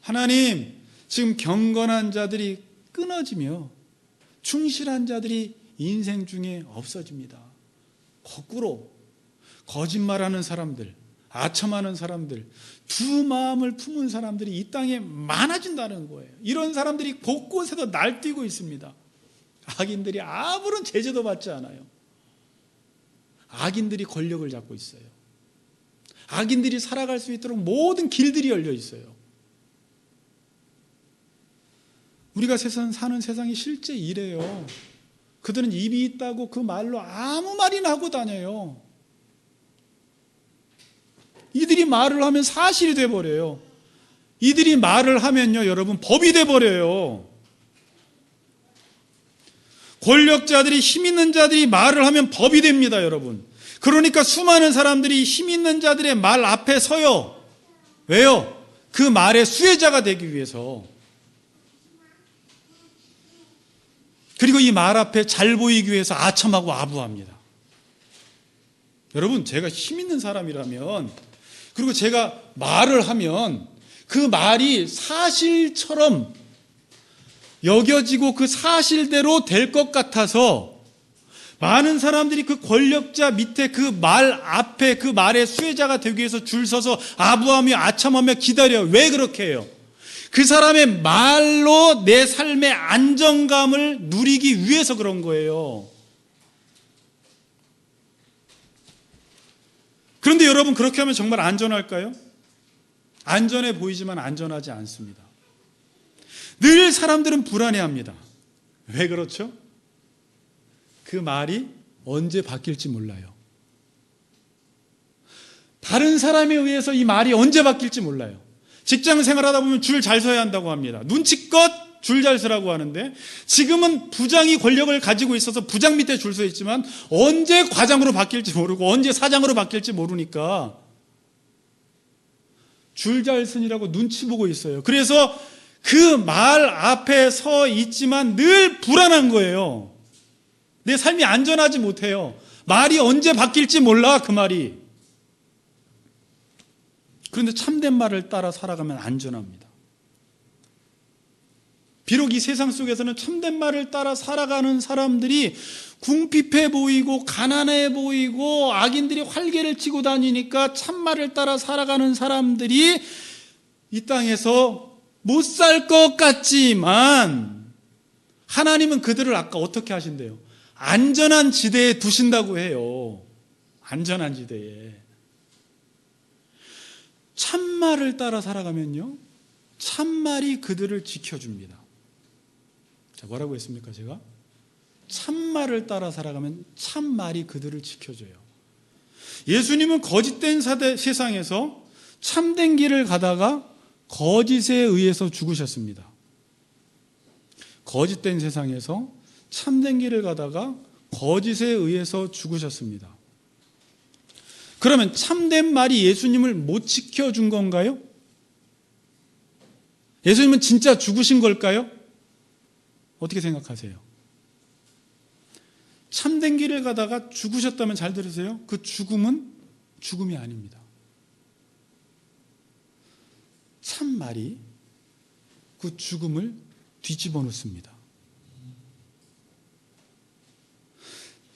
하나님, 지금 경건한 자들이 끊어지며 충실한 자들이 인생 중에 없어집니다. 거꾸로 거짓말하는 사람들, 아첨하는 사람들, 두 마음을 품은 사람들이 이 땅에 많아진다는 거예요. 이런 사람들이 곳곳에서 날뛰고 있습니다. 악인들이 아무런 제재도 받지 않아요. 악인들이 권력을 잡고 있어요. 악인들이 살아갈 수 있도록 모든 길들이 열려 있어요. 우리가 사는 세상이 실제 이래요. 그들은 입이 있다고 그 말로 아무 말이나 하고 다녀요. 이들이 말을 하면 사실이 돼버려요. 이들이 말을 하면요, 여러분, 법이 돼버려요. 권력자들이, 힘 있는 자들이 말을 하면 법이 됩니다, 여러분. 그러니까 수많은 사람들이 힘 있는 자들의 말 앞에 서요. 왜요? 그 말의 수혜자가 되기 위해서. 그리고 이 말 앞에 잘 보이기 위해서 아첨하고 아부합니다. 여러분, 제가 힘 있는 사람이라면, 그리고 제가 말을 하면 그 말이 사실처럼 여겨지고 그 사실대로 될 것 같아서 많은 사람들이 그 권력자 밑에 그 말 앞에 그 말의 수혜자가 되기 위해서 줄 서서 아부하며 아첨하며 기다려요. 왜 그렇게 해요? 그 사람의 말로 내 삶의 안정감을 누리기 위해서 그런 거예요. 그런데 여러분, 그렇게 하면 정말 안전할까요? 안전해 보이지만 안전하지 않습니다. 늘 사람들은 불안해합니다. 왜 그렇죠? 그 말이 언제 바뀔지 몰라요. 다른 사람에 의해서 이 말이 언제 바뀔지 몰라요. 직장 생활하다 보면 줄 잘 서야 한다고 합니다. 눈치껏 줄 잘 서라고 하는데, 지금은 부장이 권력을 가지고 있어서 부장 밑에 줄 서 있지만 언제 과장으로 바뀔지 모르고 언제 사장으로 바뀔지 모르니까 줄 잘 서니라고 눈치 보고 있어요. 그래서 그 말 앞에 서 있지만 늘 불안한 거예요. 내 삶이 안전하지 못해요. 말이 언제 바뀔지 몰라, 그 말이. 그런데 참된 말을 따라 살아가면 안전합니다. 비록 이 세상 속에서는 참된 말을 따라 살아가는 사람들이 궁핍해 보이고 가난해 보이고 악인들이 활개를 치고 다니니까 참말을 따라 살아가는 사람들이 이 땅에서 못 살 것 같지만, 하나님은 그들을 아까 어떻게 하신대요? 안전한 지대에 두신다고 해요. 안전한 지대에. 참말을 따라 살아가면요, 참말이 그들을 지켜줍니다. 자, 뭐라고 했습니까, 제가? 참말을 따라 살아가면 참말이 그들을 지켜줘요. 예수님은 거짓된 세상에서 참된 길을 가다가 거짓에 의해서 죽으셨습니다. 거짓된 세상에서 참된 길을 가다가 거짓에 의해서 죽으셨습니다. 그러면 참된 말이 예수님을 못 지켜준 건가요? 예수님은 진짜 죽으신 걸까요? 어떻게 생각하세요? 참된 길을 가다가 죽으셨다면 잘 들으세요. 그 죽음은 죽음이 아닙니다. 참말이 그 죽음을 뒤집어 놓습니다.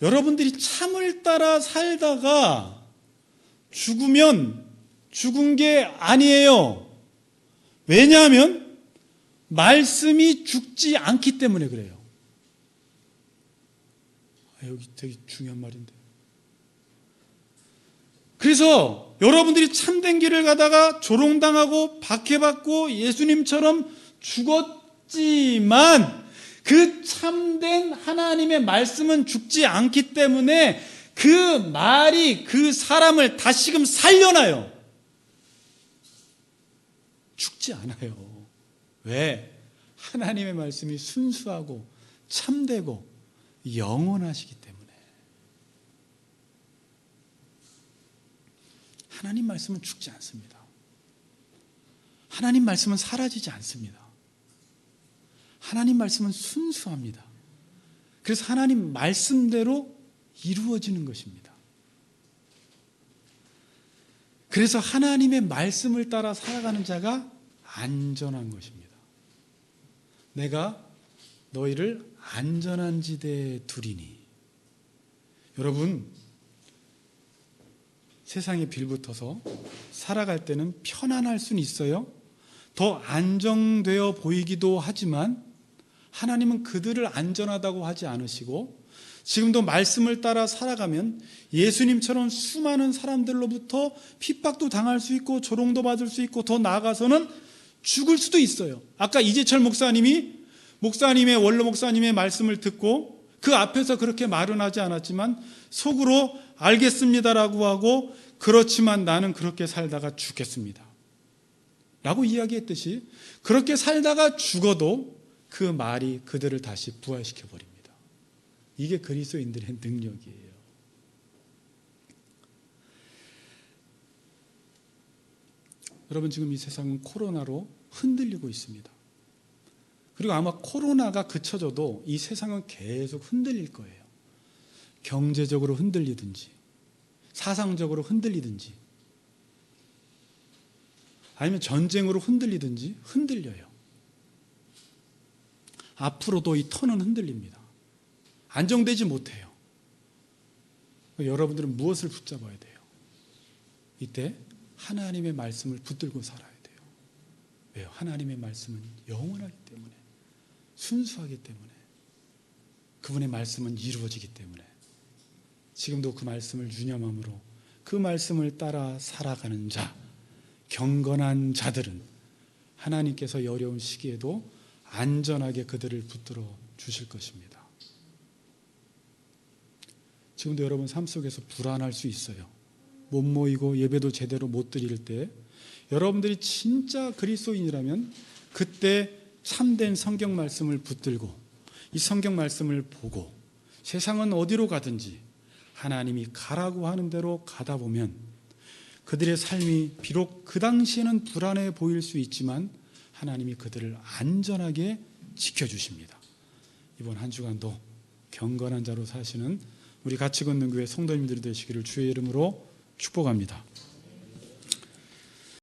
여러분들이 참을 따라 살다가 죽으면 죽은 게 아니에요. 왜냐하면 말씀이 죽지 않기 때문에 그래요. 여기 되게 중요한 말인데. 그래서 그래서 여러분들이 참된 길을 가다가 조롱당하고 박해받고 예수님처럼 죽었지만 그 참된 하나님의 말씀은 죽지 않기 때문에 그 말이 그 사람을 다시금 살려놔요. 죽지 않아요. 왜? 하나님의 말씀이 순수하고 참되고 영원하시기 때문에. 하나님 말씀은 죽지 않습니다. 하나님 말씀은 사라지지 않습니다. 하나님 말씀은 순수합니다. 그래서 하나님 말씀대로 이루어지는 것입니다. 그래서 하나님의 말씀을 따라 살아가는 자가 안전한 것입니다. 내가 너희를 안전한 지대에 두리니. 여러분, 세상에 빌붙어서 살아갈 때는 편안할 수는 있어요. 더 안정되어 보이기도 하지만 하나님은 그들을 안전하다고 하지 않으시고 지금도 말씀을 따라 살아가면 예수님처럼 수많은 사람들로부터 핍박도 당할 수 있고 조롱도 받을 수 있고 더 나아가서는 죽을 수도 있어요. 아까 이재철 목사님의 원로 목사님의 말씀을 듣고 그 앞에서 그렇게 말은 하지 않았지만 속으로 알겠습니다라고 하고 그렇지만 나는 그렇게 살다가 죽겠습니다 라고 이야기했듯이 그렇게 살다가 죽어도 그 말이 그들을 다시 부활시켜 버립니다. 이게 그리스도인들의 능력이에요. 여러분, 지금 이 세상은 코로나로 흔들리고 있습니다. 그리고 아마 코로나가 그쳐져도 이 세상은 계속 흔들릴 거예요. 경제적으로 흔들리든지 사상적으로 흔들리든지 아니면 전쟁으로 흔들리든지 흔들려요. 앞으로도 이 터는 흔들립니다. 안정되지 못해요. 여러분들은 무엇을 붙잡아야 돼요? 이때 하나님의 말씀을 붙들고 살아야 돼요. 왜요? 하나님의 말씀은 영원하기 때문에, 순수하기 때문에, 그분의 말씀은 이루어지기 때문에 지금도 그 말씀을 유념함으로 그 말씀을 따라 살아가는 자, 경건한 자들은 하나님께서 이 어려운 시기에도 안전하게 그들을 붙들어 주실 것입니다. 지금도 여러분 삶 속에서 불안할 수 있어요. 못 모이고 예배도 제대로 못 드릴 때 여러분들이 진짜 그리스도인이라면 그때 참된 성경 말씀을 붙들고 이 성경 말씀을 보고 세상은 어디로 가든지 하나님이 가라고 하는 대로 가다 보면 그들의 삶이 비록 그 당시에는 불안해 보일 수 있지만 하나님이 그들을 안전하게 지켜주십니다. 이번 한 주간도 경건한 자로 사시는 우리 같이 걷는 교회 성도님들이 되시기를 주의 이름으로 축복합니다.